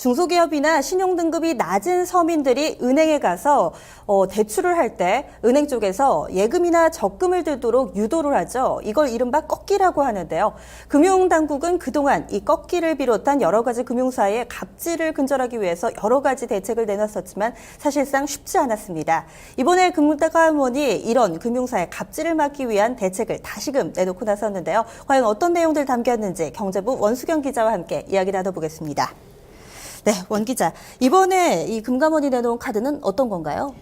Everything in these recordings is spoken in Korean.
중소기업이나 신용등급이 낮은 서민들이 은행에 가서 대출을 할 때 은행 쪽에서 예금이나 적금을 들도록 유도를 하죠. 이걸 이른바 꺾기라고 하는데요. 금융당국은 그동안 이 꺾기를 비롯한 여러 가지 금융사의 갑질을 근절하기 위해서 여러 가지 대책을 내놨었지만 사실상 쉽지 않았습니다. 이번에 금감원이 이런 금융사의 갑질을 막기 위한 대책을 다시금 내놓고 나섰는데요. 과연 어떤 내용들 담겼는지 경제부 원수경 기자와 함께 이야기 나눠보겠습니다. 네, 원 기자. 이번에 이 금감원이 내놓은 카드는 어떤 건가요?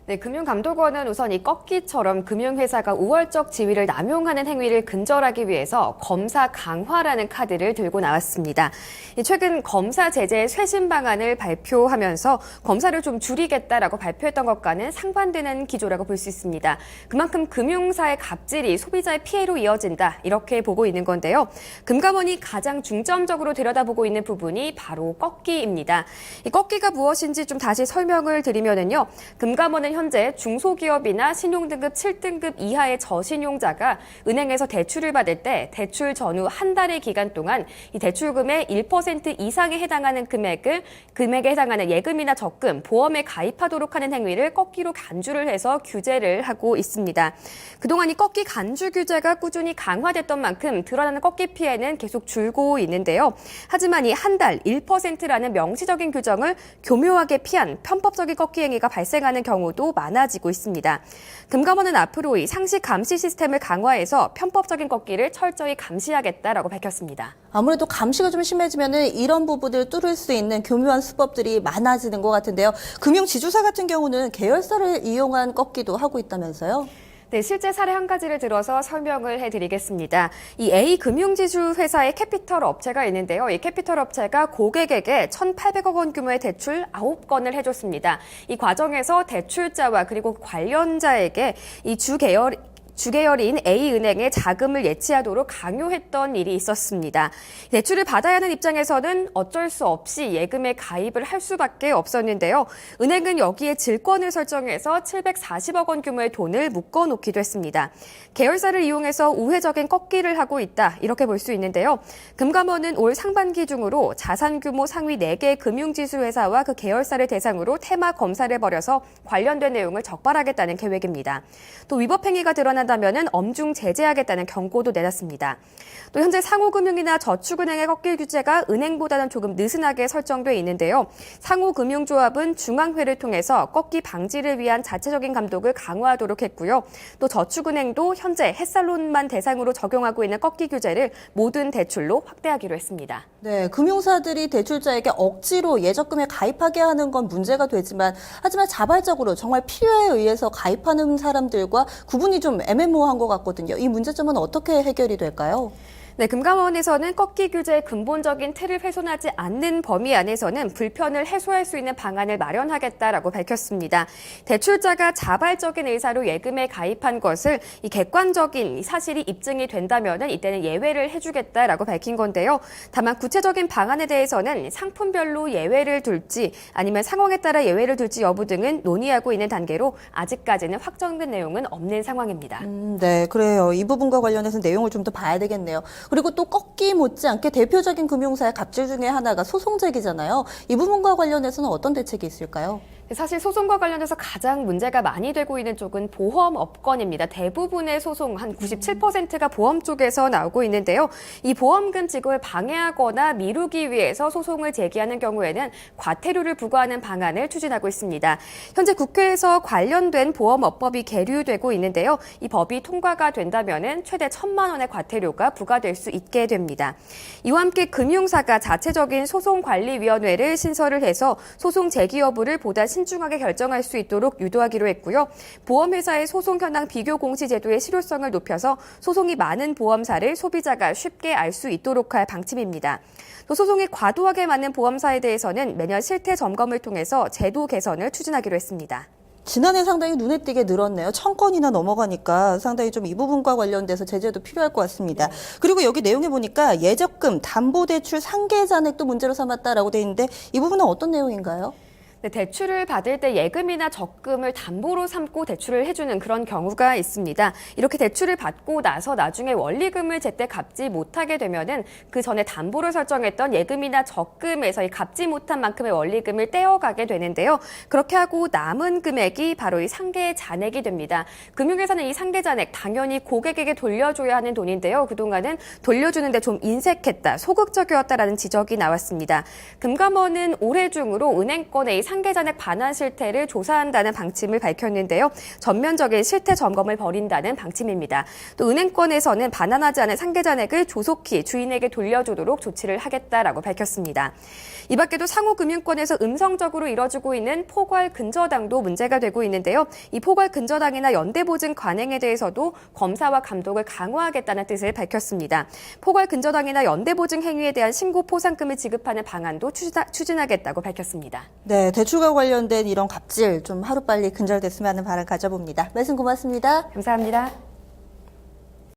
네, 금융감독원은 우선 이 꺾기처럼 금융회사가 우월적 지위를 남용하는 행위를 근절하기 위해서 검사 강화라는 카드를 들고 나왔습니다. 최근 검사 제재 쇄신 방안을 발표하면서 검사를 좀 줄이겠다라고 발표했던 것과는 상반되는 기조라고 볼 수 있습니다. 그만큼 금융사의 갑질이 소비자의 피해로 이어진다, 이렇게 보고 있는 건데요. 금감원이 가장 중점적으로 들여다보고 있는 부분이 바로 꺾기입니다. 이 꺾기가 무엇인지 좀 다시 설명을 드리면은요. 금감원은 현재 중소기업이나 신용등급 7등급 이하의 저신용자가 은행에서 대출을 받을 때 대출 전후 한 달의 기간 동안 이 대출금의 1% 이상에 해당하는 금액에 해당하는 예금이나 적금, 보험에 가입하도록 하는 행위를 꺾기로 간주를 해서 규제를 하고 있습니다. 그동안 이 꺾기 간주 규제가 꾸준히 강화됐던 만큼 드러나는 꺾기 피해는 계속 줄고 있는데요. 하지만 이 한 달 1%라는 명시적인 규정을 교묘하게 피한 편법적인 꺾기 행위가 발생하는 경우도 많아지고 있습니다. 금감원은 앞으로 이 상시 감시 시스템을 강화해서 편법적인 꺾기를 철저히 감시하겠다라고 밝혔습니다. 아무래도 감시가 좀 심해지면 이런 부분을 뚫을 수 있는 교묘한 수법들이 많아지는 것 같은데요. 금융지주사 같은 경우는 계열사를 이용한 꺾기도 하고 있다면서요? 네, 실제 사례 한 가지를 들어서 설명을 해드리겠습니다. 이 A 금융지주 회사의 캐피털 업체가 있는데요. 이 캐피털 업체가 고객에게 1,800억 원 규모의 대출 9건을 해줬습니다. 이 과정에서 대출자와 그리고 관련자에게 이 주계열인 A은행에 자금을 예치하도록 강요했던 일이 있었습니다. 대출을 받아야 하는 입장에서는 어쩔 수 없이 예금에 가입을 할 수밖에 없었는데요. 은행은 여기에 질권을 설정해서 740억 원 규모의 돈을 묶어놓기도 했습니다. 계열사를 이용해서 우회적인 꺾기를 하고 있다, 이렇게 볼 수 있는데요. 금감원은 올 상반기 중으로 자산 규모 상위 4개 금융지수 회사와 그 계열사를 대상으로 테마 검사를 벌여서 관련된 내용을 적발하겠다는 계획입니다. 또 위법 행위가 드러난다면 엄중 제재하겠다는 경고도 내놨습니다. 또 현재 상호금융이나 저축은행의 꺾기 규제가 은행보다는 조금 느슨하게 설정돼 있는데요. 상호금융조합은 중앙회를 통해서 꺾기 방지를 위한 자체적인 감독을 강화하도록 했고요. 또 저축은행도 현재 햇살론만 대상으로 적용하고 있는 꺾기 규제를 모든 대출로 확대하기로 했습니다. 네, 금융사들이 대출자에게 억지로 예적금에 가입하게 하는 건 문제가 되지만 하지만 자발적으로 정말 필요에 의해서 가입하는 사람들과 구분이 좀 애매모호한 것 같거든요. 이 문제점은 어떻게 해결이 될까요? 네, 금감원에서는 꺾기 규제의 근본적인 틀을 훼손하지 않는 범위 안에서는 불편을 해소할 수 있는 방안을 마련하겠다라고 밝혔습니다. 대출자가 자발적인 의사로 예금에 가입한 것을 이 객관적인 사실이 입증이 된다면은 이때는 예외를 해주겠다라고 밝힌 건데요. 다만 구체적인 방안에 대해서는 상품별로 예외를 둘지 아니면 상황에 따라 예외를 둘지 여부 등은 논의하고 있는 단계로 아직까지는 확정된 내용은 없는 상황입니다. 네, 그래요. 이 부분과 관련해서 내용을 좀 더 봐야 되겠네요. 그리고 또 꺾기 못지않게 대표적인 금융사의 갑질 중에 하나가 소송제기잖아요. 이 부분과 관련해서는 어떤 대책이 있을까요? 사실 소송과 관련해서 가장 문제가 많이 되고 있는 쪽은 보험업건입니다. 대부분의 소송, 한 97%가 보험 쪽에서 나오고 있는데요. 이 보험금 지급을 방해하거나 미루기 위해서 소송을 제기하는 경우에는 과태료를 부과하는 방안을 추진하고 있습니다. 현재 국회에서 관련된 보험업법이 계류되고 있는데요. 이 법이 통과가 된다면 최대 1,000만 원의 과태료가 부과될 수 있게 됩니다. 이와 함께 금융사가 자체적인 소송관리위원회를 신설을 해서 소송 제기 여부를 보다 신중하게 결정할 수 있도록 유도하기로 했고요. 보험회사의 소송 현황 비교 공시 제도의 실효성을 높여서 소송이 많은 보험사를 소비자가 쉽게 알 수 있도록 할 방침입니다. 또 소송이 과도하게 많은 보험사에 대해서는 매년 실태 점검을 통해서 제도 개선을 추진하기로 했습니다. 지난해 상당히 눈에 띄게 늘었네요. 1,000건이나 넘어가니까 상당히 좀 이 부분과 관련돼서 제재도 필요할 것 같습니다. 그리고 여기 내용에 보니까 예적금, 담보대출 상계 잔액도 문제로 삼았다라고 돼 있는데 이 부분은 어떤 내용인가요? 네, 대출을 받을 때 예금이나 적금을 담보로 삼고 대출을 해주는 그런 경우가 있습니다. 이렇게 대출을 받고 나서 나중에 원리금을 제때 갚지 못하게 되면은 그 전에 담보로 설정했던 예금이나 적금에서 이 갚지 못한 만큼의 원리금을 떼어가게 되는데요. 그렇게 하고 남은 금액이 바로 이 상계 잔액이 됩니다. 금융회사는 이 상계 잔액 당연히 고객에게 돌려줘야 하는 돈인데요. 그동안은 돌려주는데 좀 인색했다, 소극적이었다라는 지적이 나왔습니다. 금감원은 올해 중으로 은행권의 이 상계 잔액 반환 실태를 조사한다는 방침을 밝혔는데요. 전면적인 실태 점검을 벌인다는 방침입니다. 또 은행권에서는 반환하지 않은 상계 잔액을 조속히 주인에게 돌려주도록 조치를 하겠다라고 밝혔습니다. 이 밖에도 상호금융권에서 음성적으로 이뤄지고 있는 포괄 근저당도 문제가 되고 있는데요. 이 포괄 근저당이나 연대보증 관행에 대해서도 검사와 감독을 강화하겠다는 뜻을 밝혔습니다. 포괄 근저당이나 연대보증 행위에 대한 신고 포상금을 지급하는 방안도 추진하겠다고 밝혔습니다. 네, 대출과 관련된 이런 갑질 좀 하루빨리 근절됐으면 하는 바람 가져봅니다. 말씀 고맙습니다. 감사합니다.